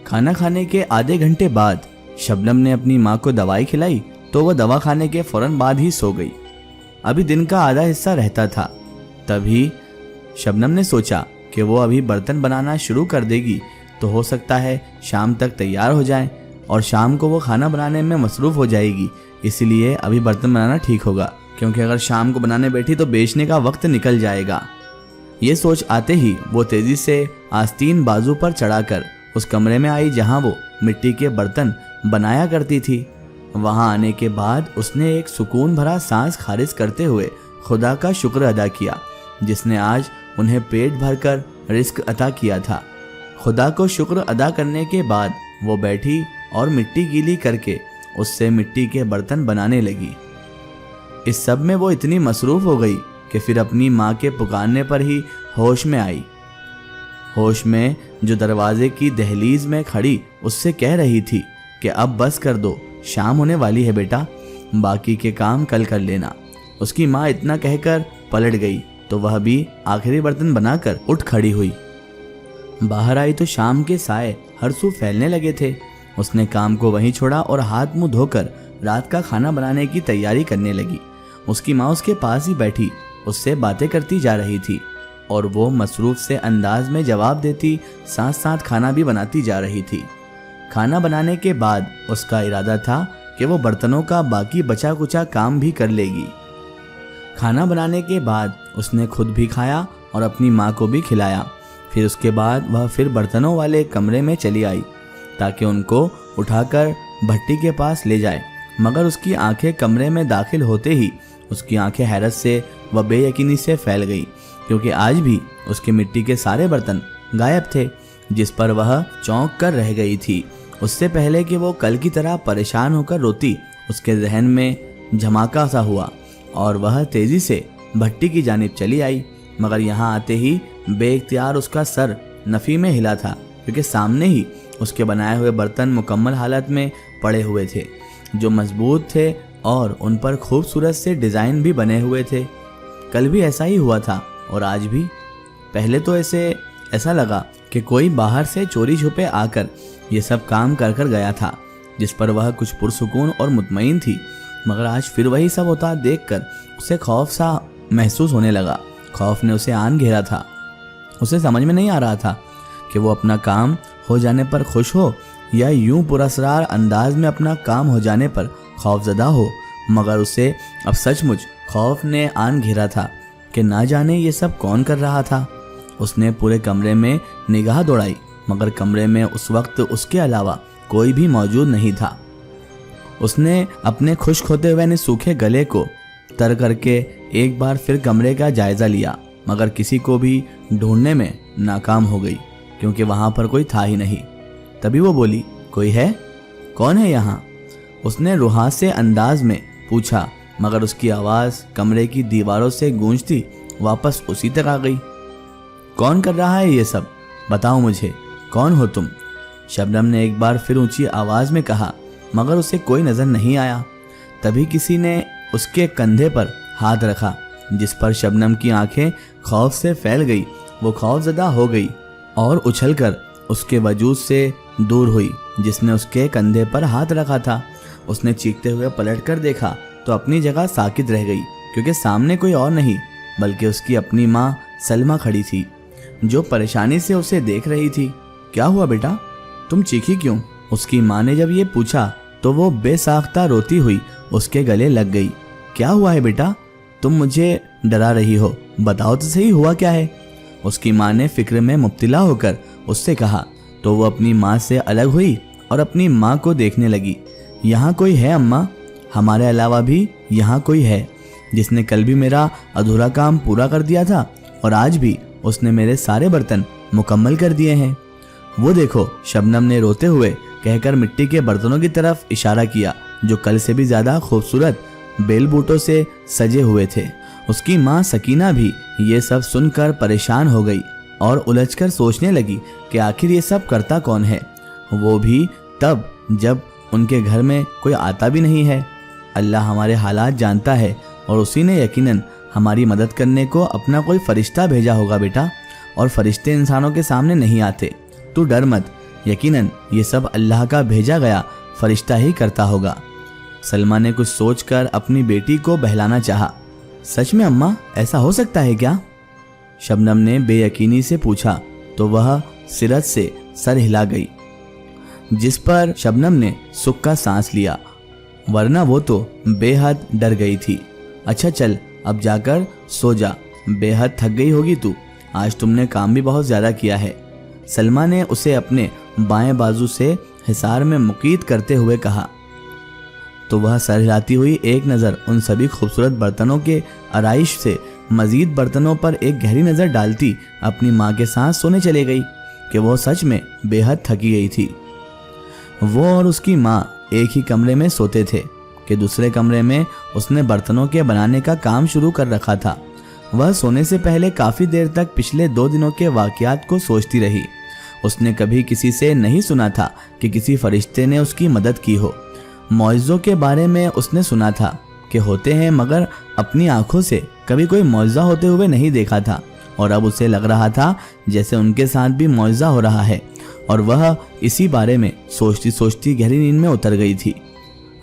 खाना खाने के आधे घंटे बाद शबनम ने अपनी माँ को दवाई खिलाई तो वह दवा खाने के फौरन बाद ही सो गई। अभी दिन का आधा हिस्सा रहता था। तभी शबनम ने सोचा कि वो अभी बर्तन बनाना शुरू कर देगी तो हो सकता है शाम तक तैयार हो जाए और शाम को वो खाना बनाने में मसरूफ़ हो जाएगी। इसीलिए अभी बर्तन बनाना ठीक होगा, क्योंकि अगर शाम को बनाने बैठी तो बेचने का वक्त निकल जाएगा। ये सोच आते ही वो तेज़ी से आस्तीन बाजू पर चढ़ाकर उस कमरे में आई जहां वो मिट्टी के बर्तन बनाया करती थी। वहां आने के बाद उसने एक सुकून भरा सांस खारिज करते हुए खुदा का शुक्र अदा किया, जिसने आज उन्हें पेट भरकर रिस्क अता किया था। खुदा को शुक्र अदा करने के बाद वो बैठी और मिट्टी गीली करके उससे मिट्टी के बर्तन बनाने लगी। इस सब में वो इतनी मसरूफ़ हो गई कि फिर अपनी माँ के पुकारने पर ही होश में आई। होश में जो दरवाजे की दहलीज में खड़ी उससे कह रही थी कि अब बस कर दो, शाम होने वाली है बेटा, बाकी के काम कल कर लेना। उसकी माँ इतना कहकर पलट गई तो वह भी आखिरी बर्तन बनाकर उठ खड़ी हुई। बाहर आई तो शाम के साए हर सू फैलने लगे थे। उसने काम को वहीं छोड़ा और हाथ मुंह धोकर रात का खाना बनाने की तैयारी करने लगी। उसकी माँ उसके पास ही बैठी उससे बातें करती जा रही थी और वो मसरूफ से अंदाज में जवाब देती, साथ साथ खाना भी बनाती जा रही थी। खाना बनाने के बाद उसका इरादा था कि वो बर्तनों का बाकी बचा कुचा काम भी कर लेगी। खाना बनाने के बाद उसने खुद भी खाया और अपनी माँ को भी खिलाया। फिर उसके बाद वह फिर बर्तनों वाले कमरे में चली आई ताकि उनको उठाकर भट्टी के पास ले जाए, मगर उसकी आंखें कमरे में दाखिल होते ही उसकी आंखें हैरत से व बेयकीनी से फैल गई, क्योंकि आज भी उसके मिट्टी के सारे बर्तन गायब थे, जिस पर वह चौंक कर रह गई थी। उससे पहले कि वो कल की तरह परेशान होकर रोती, उसके जहन में झमाका सा हुआ और वह तेजी से भट्टी की जानिब चली आई। मगर यहाँ आते ही बेइख्तियार उसका सर नफ़ी में हिला था, क्योंकि सामने ही उसके बनाए हुए बर्तन मुकम्मल हालत में पड़े हुए थे, जो मजबूत थे और उन पर खूबसूरत से डिज़ाइन भी बने हुए थे। कल भी ऐसा ही हुआ था और आज भी। पहले तो ऐसा लगा कि कोई बाहर से चोरी छुपे आकर ये सब काम कर कर गया था, जिस पर वह कुछ पुरसुकून और मुतमईन थी। मगर आज फिर वही सब होता देखकर उसे खौफ सा महसूस होने लगा। खौफ ने उसे आन घेरा था। उसे समझ में नहीं आ रहा था कि वो अपना काम हो जाने पर खुश हो या यूं पुरस्कार अंदाज में अपना काम हो जाने पर खौफजदा हो। मगर उसे अब सचमुच खौफ ने आन घेरा था कि ना जाने ये सब कौन कर रहा था। उसने पूरे कमरे में निगाह दौड़ाई, मगर कमरे में उस वक्त उसके अलावा कोई भी मौजूद नहीं था। उसने अपने खुश्क होते हुए सूखे गले को तर करके एक बार फिर कमरे का जायजा लिया, मगर किसी को भी ढूंढने में नाकाम हो गई, क्योंकि वहां पर कोई था ही नहीं। तभी वो बोली, कोई है? कौन है यहाँ? उसने रुहासे अंदाज में पूछा, मगर उसकी आवाज़ कमरे की दीवारों से गूंजती वापस उसी तक आ गई। कौन कर रहा है ये सब? बताओ मुझे, कौन हो तुम? शबनम ने एक बार फिर ऊंची आवाज़ में कहा, मगर उसे कोई नज़र नहीं आया। तभी किसी ने उसके कंधे पर हाथ रखा, जिस पर शबनम की आंखें खौफ से फैल गई। वो खौफजदा हो गई और उछलकर उसके वजूद से दूर हुई जिसने उसके कंधे पर हाथ रखा था। उसने चीखते हुए पलटकर देखा तो अपनी जगह साकित रह गई, क्योंकि सामने कोई और नहीं बल्कि उसकी अपनी माँ सलमा खड़ी थी, जो परेशानी से उसे देख रही थी। क्या हुआ बेटा, तुम चीखी क्यों? उसकी माँ ने जब ये पूछा तो वो बेसाख्ता रोती हुई उसके गले लग गई। क्या हुआ है बेटा, तुम मुझे डरा रही हो, बताओ तो सही हुआ क्या है? उसकी माँ ने फिक्र में मुब्तला होकर उससे कहा तो वो अपनी माँ से अलग हुई और अपनी माँ को देखने लगी। यहाँ कोई है अम्मा? हमारे अलावा भी यहाँ कोई है जिसने कल भी मेरा अधूरा काम पूरा कर दिया था और आज भी उसने मेरे सारे बर्तन मुकम्मल कर दिए हैं। वो देखो, शबनम ने रोते हुए कहकर मिट्टी के बर्तनों की तरफ इशारा किया, जो कल से भी ज्यादा खूबसूरत बेल बूटों से सजे हुए थे। उसकी माँ सकीना भी ये सब सुनकर परेशान हो गई और उलझकर सोचने लगी कि आखिर ये सब करता कौन है, वो भी तब जब उनके घर में कोई आता भी नहीं है। अल्लाह हमारे हालात जानता है और उसी ने यकीनन हमारी मदद करने को अपना कोई फरिश्ता भेजा होगा बेटा, और फरिश्ते इंसानों के सामने नहीं आते। तू डर मत, यकीनन ये सब अल्लाह का भेजा गया फरिश्ता ही करता होगा। सलमा ने कुछ सोचकर अपनी बेटी को बहलाना चाहा। सच में अम्मा, ऐसा हो सकता है क्या? शबनम ने बेयकीनी से पूछा तो वह सिरत से सर हिला गई, जिस पर शबनम ने सुख का सांस लिया, वरना वो तो बेहद डर गई थी। अच्छा चल, अब जाकर सो जा, बेहद थक गई होगी तू, आज तुमने काम भी बहुत ज्यादा किया है। सलमा ने उसे अपने बाएं बाजू से हिसार में मुकीद करते हुए कहा। तो वह सर हिलाती हुई एक नज़र उन सभी खूबसूरत बर्तनों के आराइश से मजीद बर्तनों पर एक गहरी नज़र डालती अपनी माँ के साथ सोने चले गई कि वो सच में बेहद थकी गई थी। वो और उसकी माँ एक ही कमरे में सोते थे कि दूसरे कमरे में उसने बर्तनों के बनाने का काम शुरू कर रखा था। वह सोने से पहले काफ़ी देर तक पिछले 2 दिनों के वाक़यात को सोचती रही। उसने कभी किसी से नहीं सुना था कि किसी फरिश्ते ने उसकी मदद की हो। मौइज़ों के बारे में उसने सुना था कि होते हैं, मगर अपनी आंखों से कभी कोई मौइज़ा होते हुए नहीं देखा था, और अब उसे लग रहा था जैसे उनके साथ भी मौइज़ा हो रहा है, और वह इसी बारे में सोचती सोचती गहरी नींद में उतर गई थी।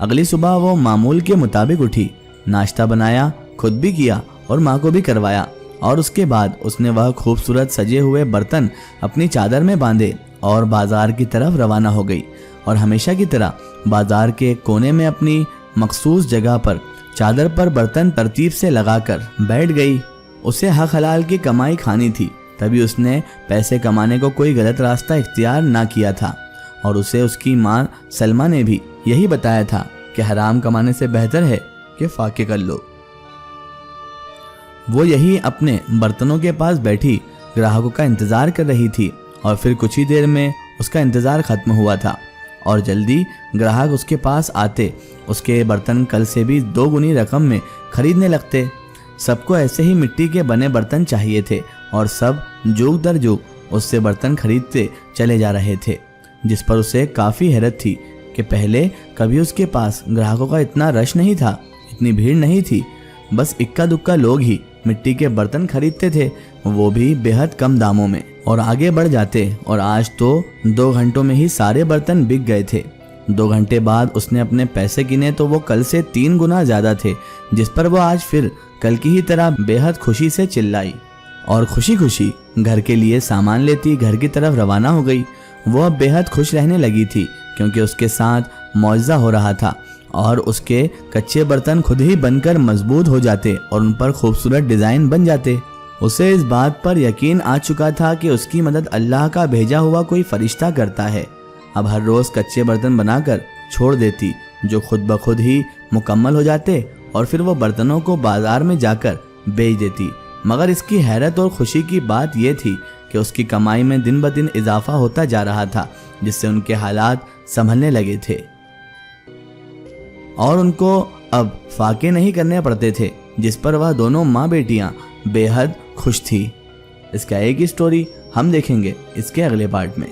अगली सुबह वो मामूल के मुताबिक उठी, नाश्ता बनाया, खुद भी किया और माँ को भी करवाया, और उसके बाद उसने वह खूबसूरत सजे हुए बर्तन अपनी चादर में बांधे और बाजार की तरफ रवाना हो गई, और हमेशा की तरह बाजार के कोने में अपनी मखसूस जगह पर चादर पर बर्तन तरतीब से लगाकर बैठ गई। उसे हक हलाल की कमाई खानी थी, तभी उसने पैसे कमाने को कोई गलत रास्ता इख्तियार ना किया था, और उसे उसकी माँ सलमा ने भी यही बताया था कि हराम कमाने से बेहतर है कि फाके कर लो। वो यही अपने बर्तनों के पास बैठी ग्राहकों का इंतजार कर रही थी, और फिर कुछ ही देर में उसका इंतजार खत्म हुआ था और जल्दी ग्राहक उसके पास आते उसके बर्तन कल से भी 2 गुनी रकम में खरीदने लगते। सबको ऐसे ही मिट्टी के बने बर्तन चाहिए थे, और सब जुग दर जुग उससे बर्तन खरीदते चले जा रहे थे, जिस पर उसे काफ़ी हैरत थी कि पहले कभी उसके पास ग्राहकों का इतना रश नहीं था, इतनी भीड़ नहीं थी। बस इक्का दुक्का लोग ही मिट्टी के बर्तन खरीदते थे, वो भी बेहद कम दामों में, और आगे बढ़ जाते, और आज तो 2 घंटों में ही सारे बर्तन बिक गए थे। 2 घंटे बाद उसने अपने पैसे गिने तो वो कल से 3 गुना ज़्यादा थे, जिस पर वो आज फिर कल की ही तरह बेहद खुशी से चिल्लाई और खुशी खुशी घर के लिए सामान लेती घर की तरफ रवाना हो गई। वो अब बेहद खुश रहने लगी थी, क्योंकि उसके साथ मौइज़ा हो रहा था, और उसके कच्चे बर्तन खुद ही बनकर मजबूत हो जाते और उन पर खूबसूरत डिज़ाइन बन जाते। उसे इस बात पर यकीन आ चुका था कि उसकी मदद अल्लाह का भेजा हुआ कोई फरिश्ता करता है। अब हर रोज़ कच्चे बर्तन बनाकर छोड़ देती, जो खुद ब खुद ही मुकम्मल हो जाते, और फिर वो बर्तनों को बाजार में जाकर बेच देती। मगर इसकी हैरत और खुशी की बात यह थी कि उसकी कमाई में दिन ब दिन इजाफा होता जा रहा था, जिससे उनके हालात संभलने लगे थे और उनको अब फाके नहीं करने पड़ते थे, जिस पर वह दोनों माँ बेटियां बेहद खुश थी। इसका एक ही स्टोरी हम देखेंगे इसके अगले पार्ट में।